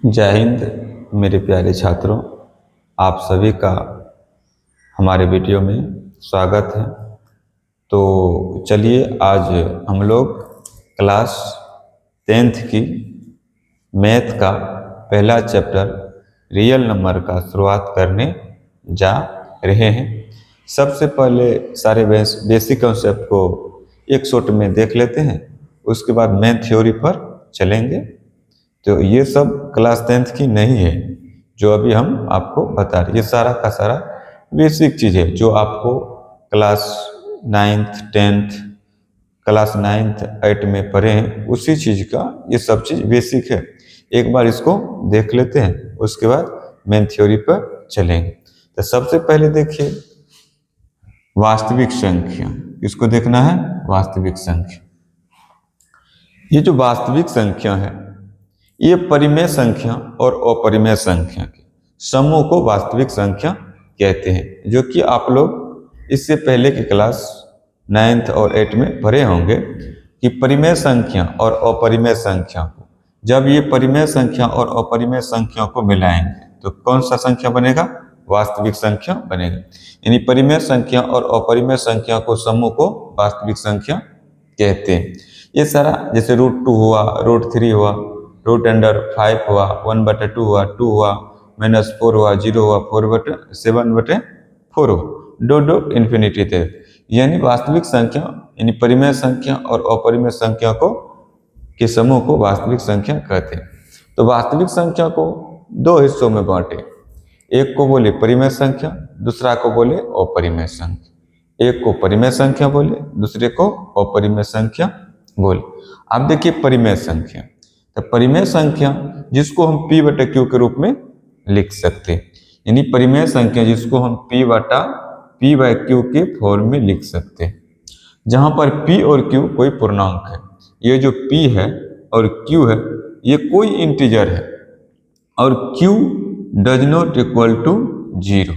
जय हिंद मेरे प्यारे छात्रों, आप सभी का हमारे वीडियो में स्वागत है। तो चलिए आज हम लोग क्लास 10th की मैथ का पहला चैप्टर रियल नंबर का शुरुआत करने जा रहे हैं। सबसे पहले सारे बेसिक कॉन्सेप्ट को एक शॉट में देख लेते हैं, उसके बाद मेन थ्योरी पर चलेंगे। तो ये सब क्लास 10th की नहीं है जो अभी हम आपको बता रहे, ये सारा का सारा बेसिक चीज़ है जो आपको class 9th 10th class 9th 8 में पढ़े हैं, उसी चीज़ का ये सब चीज़ बेसिक है। एक बार इसको देख लेते हैं, उसके बाद मेन थ्योरी पर चलेंगे। तो सबसे पहले देखिए वास्तविक संख्या, इसको देखना है वास्तविक संख्या। ये जो वास्तविक संख्या है ये परिमेय संख्या और अपरिमेय संख्या के समूह को वास्तविक संख्या कहते हैं, जो कि आप लोग इससे पहले की क्लास 9th और 8 में पढ़े होंगे कि परिमेय संख्या और अपरिमेय संख्या को, जब ये परिमेय संख्या और अपरिमेय संख्या को मिलाएंगे तो कौन सा संख्या बनेगा? वास्तविक संख्या बनेगा। यानी परिमेय संख्या और अपरिमेय संख्या को समूह को वास्तविक संख्या कहते हैं। ये सारा जैसे √2 हुआ, √3 हुआ, √5 हुआ, 1/2 हुआ, 2 हुआ, -4 हुआ, 0 हुआ, 7/4 हुआ, दो इन्फिनिटी थे। यानी वास्तविक संख्या यानी परिमेय संख्या और अपरिमेय संख्या को के समूह को वास्तविक संख्या कहते हैं। तो वास्तविक संख्या को दो हिस्सों में बांटे, एक को बोले परिमेय संख्या, दूसरा को बोले अपरिमेय संख्या। एक को परिमेय संख्या बोले, दूसरे को अपरिमेय संख्या बोले। अब देखिए परिमेय संख्या, तो परिमेय संख्या जिसको हम P/Q के रूप में लिख सकते हैं, यानी परिमेय संख्या जिसको हम P/Q के फॉर्म में लिख सकते हैं, जहां पर P और Q कोई पूर्णांक है। ये जो P है और Q है ये कोई इंटीजर है और Q does not equal to 0,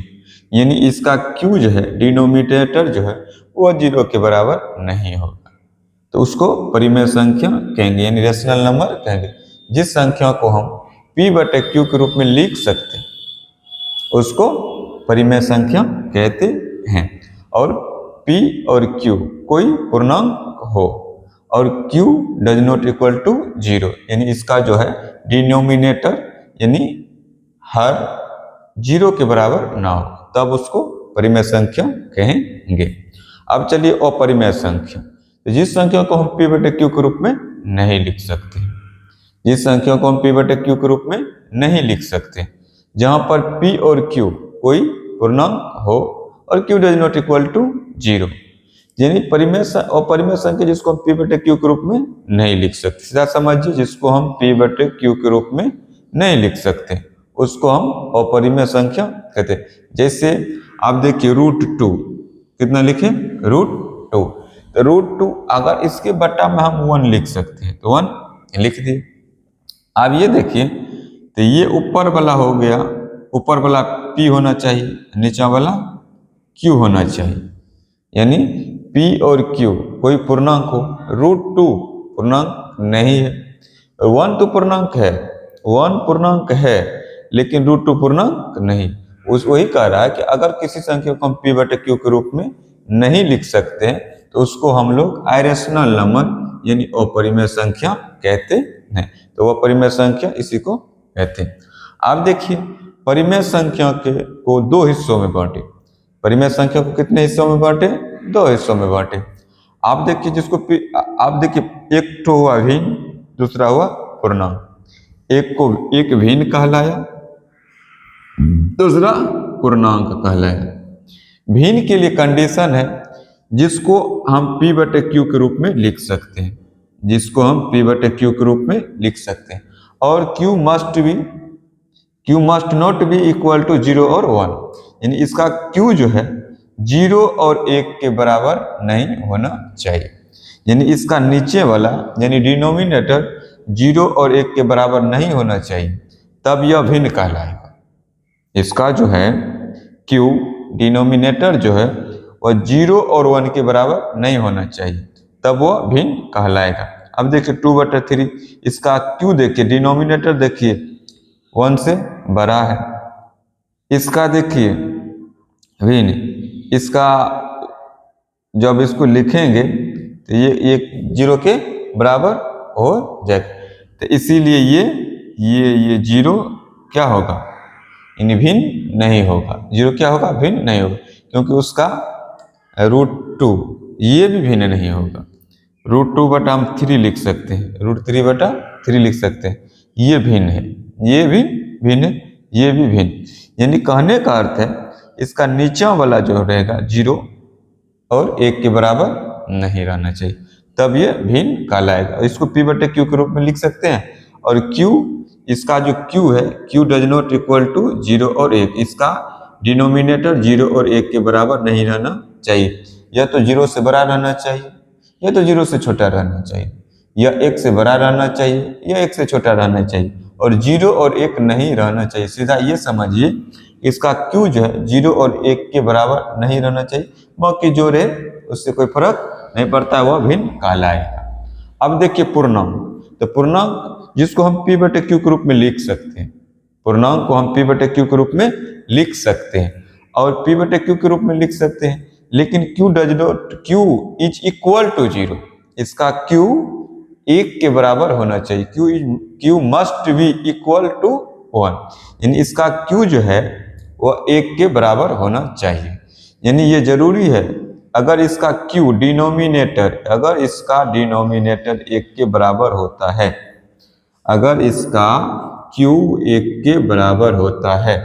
यानी इसका Q जो है डिनोमिनेटर जो है वो 0 के बराबर नहीं होगा, तो उसको परिमेय संख्या कहेंगे, यानी रेशनल नंबर कहेंगे। जिस संख्या को हम P/Q के रूप में लिख सकते हैं उसको परिमेय संख्या कहते हैं। और P और Q कोई पूर्णांक हो और Q does not equal to 0, यानी इसका जो है डिनोमिनेटर यानी हर 0 के बराबर ना हो, तब उसको परिमेय संख्या कहेंगे। अब चलिए अपरिमेय संख्या, तो जिस संख्या को हम P/Q के रूप में नहीं लिख सकते, जिस संख्या को हम P/Q के रूप में नहीं लिख सकते, जहां पर P और Q कोई पूर्णांक हो और Q does not equal to 0, यानी अपरिमेय संख्या जिसको हम P/Q के रूप में नहीं लिख सकते। सीधा समझिए, जिसको हम P/Q के रूप में नहीं लिख सकते उसको हम अपरिमेय संख्या कहते हैं। जैसे आप देखिए √2 कितना लिखे? √2। तो √2 अगर इसके बट्टा में हम 1 लिख सकते हैं तो 1 लिख दिए। अब ये देखिए, तो ये ऊपर वाला हो गया, ऊपर वाला P होना चाहिए, नीचा वाला Q होना चाहिए, यानी P और Q कोई पूर्णांक हो। √2 पूर्णांक नहीं है, 1 तो पूर्णांक है, 1 पूर्णांक है, लेकिन √2 पूर्णांक नहीं। वही कह रहा है कि अगर किसी संख्या को हम P/Q के रूप में नहीं लिख सकते हैं तो उसको हम लोग इरेशनल नंबर यानी अपरिमेय संख्या कहते हैं। तो वो परिमेय संख्या इसी को कहते हैं। आप देखिए परिमेय संख्या को दो हिस्सों में बांटे, परिमेय संख्या को कितने हिस्सों में बांटे? दो हिस्सों में बांटे। आप देखिए आप देखिए एक तो हुआ भिन्न, दूसरा हुआ पूर्णांक। एक भिन्न कहलाया, दूसरा पूर्णांक कहलाया। भिन्न के लिए कंडीशन है जिसको हम P/Q के रूप में लिख सकते हैं, जिसको हम P/Q के रूप में लिख सकते हैं, और Q must not be equal to 0 और 1, यानी इसका Q जो है 0 और 1 के बराबर नहीं होना चाहिए, यानी इसका नीचे वाला यानी डिनोमिनेटर 0 और 1 के बराबर नहीं होना चाहिए, तब यह भिन्न कहलाएगा। इसका जो है Q डिनोमिनेटर जो है वह 0 और 1 के बराबर नहीं होना चाहिए, तब वह भिन्न कहलाएगा। अब देखिए 2/3, इसका Q देखिए, डिनोमिनेटर देखिए 1 से बड़ा है। इसका देखिए भिन्न, इसका जब इसको लिखेंगे तो ये 0 के बराबर हो जाएगा, तो इसीलिए ये 0 क्या होगा, यानी भिन्न नहीं होगा। 0 क्या होगा, भिन्न नहीं होगा, क्योंकि उसका √2 ये भी भिन्न नहीं होगा। √2 बटा हम 3 लिख सकते हैं, √3 बटा 3 लिख सकते हैं, ये भिन्न है, ये भी भिन्न है, ये भी भिन्न। यानी कहने का अर्थ है इसका नीचा वाला जो रहेगा 0 और 1 के बराबर नहीं रहना चाहिए, तब ये भिन्न कहलाएगा। इसको P बटे Q के रूप में लिख सकते हैं। और Q, इसका जो Q है, Q does not equal to 0 और 1, इसका डिनोमिनेटर 0 और 1 के बराबर नहीं रहना चाहिए। यह तो 0 से बड़ा रहना चाहिए, यह तो 0 से छोटा रहना चाहिए, यह 1 से बड़ा रहना चाहिए, यह 1 से छोटा रहना चाहिए, और 0 और 1 नहीं रहना चाहिए। सीधा ये समझिए इसका Q जो है 0 और 1 के बराबर नहीं रहना चाहिए, बाकी जो रहे उससे कोई फर्क नहीं पड़ता, वह भिन्न कहलाएगा। अब देखिए पूर्णांक, तो पूर्णांक जिसको हम P बटे Q के रूप में लिख सकते हैं, पूर्णांक को हम P बटे Q के रूप में लिख सकते हैं, और P बटे Q के रूप में लिख सकते हैं, लेकिन Q इज इक्वल टू 0, इसका Q 1 के बराबर होना चाहिए, Q must be equal to 1, यानी इसका Q जो है वह 1 के बराबर होना चाहिए। यानी ये जरूरी है, अगर इसका Q डिनोमिनेटर, अगर इसका डिनोमिनेटर 1 के बराबर होता है, अगर इसका Q 1 के बराबर होता है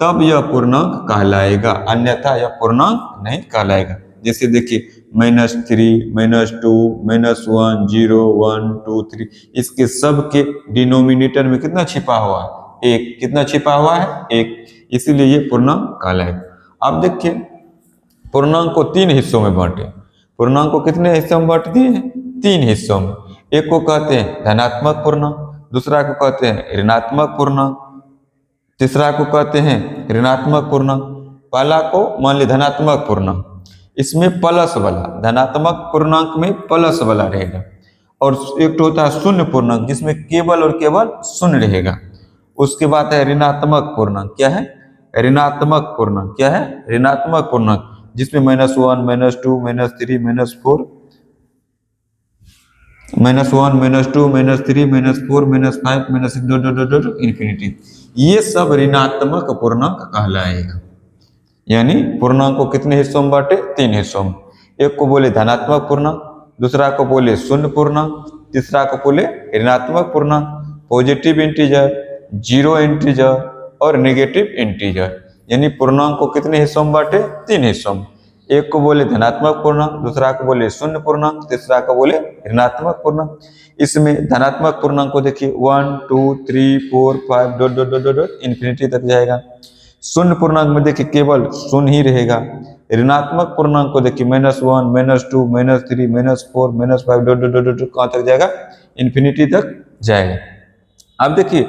तब यह पूर्णांक कहलाएगा, अन्यथा यह पूर्णांक नहीं कहलाएगा। जैसे देखिए -3, -2, -1, 0, 1, 2, 3, इसके सब के डिनोमिनेटर में कितना छिपा हुआ है, 1, कितना छिपा हुआ है, 1, इसीलिए ये पूर्णांक कहलाएगा। अब देखिए पूर्णांक को 3 हिस्सों में बांटे, पूर्णांक को कितने हिस्सों में बांट दिए हैं, 3 हिस्सों में। एक को कहते हैं धनात्मक पूर्णांक, दूसरा को कहते हैं ऋणात्मक पूर्णांक, तीसरा को कहते हैं ऋणात्मक पूर्णांक। पहला को मान ली धनात्मक पूर्णांक, इसमें प्लस वाला, धनात्मक पूर्णांक में प्लस वाला रहेगा, और एक तो होता है शून्य पूर्णांक जिसमें केवल और केवल शून्य रहेगा। उसके बाद है ऋणात्मक पूर्णांक, क्या है, ऋणात्मक पूर्णांक, क्या है, ऋणात्मक पूर्णांक, जिसमें -1, -2, -3, -4, -1, -2, -4, -5, इन्फिनिटी, ये सब ऋणात्मक पूर्णांक कहलाएगा। यानी पूर्णांक को कितने हिस्सों में बांटे, 3 हिस्सों में। एक को बोले धनात्मक पूर्णांक, दूसरा को बोले शून्य पूर्णांक, तीसरा को बोले ऋणात्मक पूर्णांक, पॉजिटिव इंटीजर, जीरो इंटीजर और नेगेटिव इंटीजर। यानी पूर्णांक को कितने हिस्सों में बांटे, 3 हिस्सों में। एक को बोले धनात्मक पूर्णांक, दूसरा को बोले शून्य पूर्णांक, तीसरा को बोले ऋणात्मक पूर्णांक। इसमें धनात्मक पूर्णांक को देखिए 1, 2, 3, 4, 5 इन्फिनिटी तक जाएगा। शून्य पूर्णांक में देखिए केवल शून्य ही रहेगा। ऋणात्मक पूर्णांक को देखिए -1, -2, -3, -4, -5 कहाँ तक जाएगा, इन्फिनिटी तक जाएगा। अब देखिए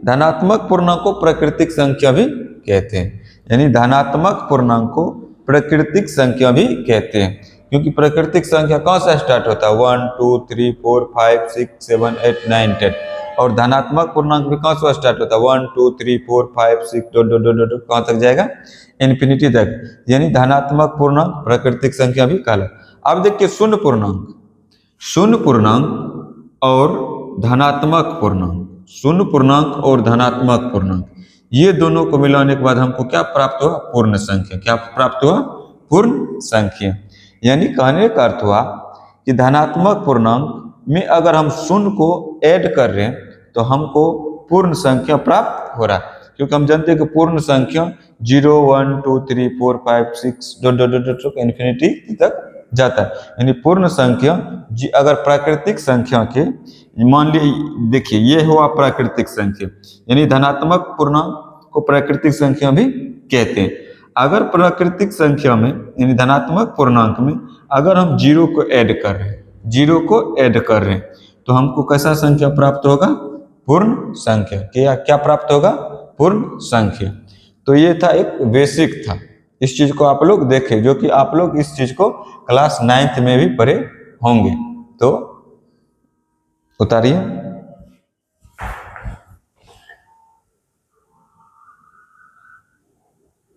धनात्मक पूर्णांक को प्राकृतिक संख्या भी कहते हैं, यानी धनात्मक पूर्णांक को प्राकृतिक संख्या भी कहते हैं, क्योंकि प्राकृतिक संख्या कहाँ से स्टार्ट होता है, 1, 2, 3, 4, 5, 6, 7, 8, 9, 10, और धनात्मक पूर्णांक भी कहाँ से स्टार्ट होता है, 1, 2, 3, 4, 5, 6 कहाँ तक जाएगा, इन्फिनिटी तक। यानी धनात्मक पूर्णांक प्राकृतिक संख्या भी कहला। अब देखिए शून्य पूर्णांक, शून्य पूर्णांक और धनात्मक पूर्णांक, शून्य पूर्णांक और धनात्मक पूर्णांक, ये दोनों को मिलाने के बाद हमको क्या प्राप्त हुआ, पूर्ण संख्या। क्या प्राप्त हुआ, पूर्ण संख्या। यानी कहने का अर्थ हुआ कि धनात्मक पूर्णांक में अगर हम शून्य को ऐड कर रहे हैं तो हमको पूर्ण संख्या प्राप्त हो रहा है, क्योंकि हम जानते हैं कि पूर्ण संख्या 0, 1, 2, 3, 4, 5, 6 इन्फिनिटी तक जाता है। यानी पूर्ण संख्या अगर प्राकृतिक संख्या के, मान लीजिए देखिए ये हुआ प्राकृतिक संख्या, यानी धनात्मक पूर्णांक को प्राकृतिक संख्या भी कहते हैं। अगर प्राकृतिक संख्या में यानी धनात्मक पूर्णांक में अगर हम 0 को ऐड कर रहे हैं, 0 को ऐड कर रहे हैं, तो हमको कैसा संख्या प्राप्त होगा, पूर्ण संख्या। क्या प्राप्त होगा, पूर्ण संख्या। तो ये था एक बेसिक था, इस चीज को आप लोग देखें, जो कि आप लोग इस चीज को क्लास 9th में भी पढ़े होंगे। तो उतारिए।